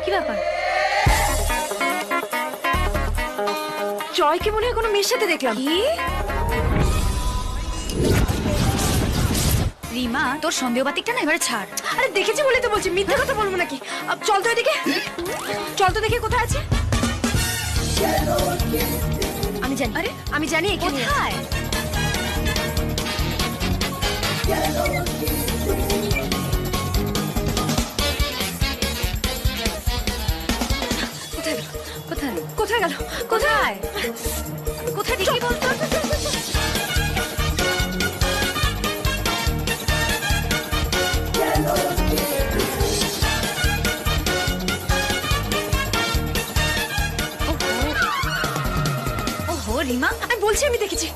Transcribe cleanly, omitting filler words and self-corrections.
কি ব্যাপার? জয়কে মনে হয় কোনো মেয়ের সাথে দেখলাম। কি? রিমা, তোর সন্দেহবাতিকটা না এবারে ছাড়। আরে দেখেছি বলেই তো বলছি, মিথ্যে কথা বলবো নাকি? চল তো এদিকে, চল তো দেখি কোথায় আছে। আমি জানি, আরে আমি জানি এখানে কোথায়? কোথায় গেল? কোথায়? কোথায় গেল? কোথায়? কোথায় দেখি বলতো? ওহো রিমা, আমি বলছি আমি দেখেছি।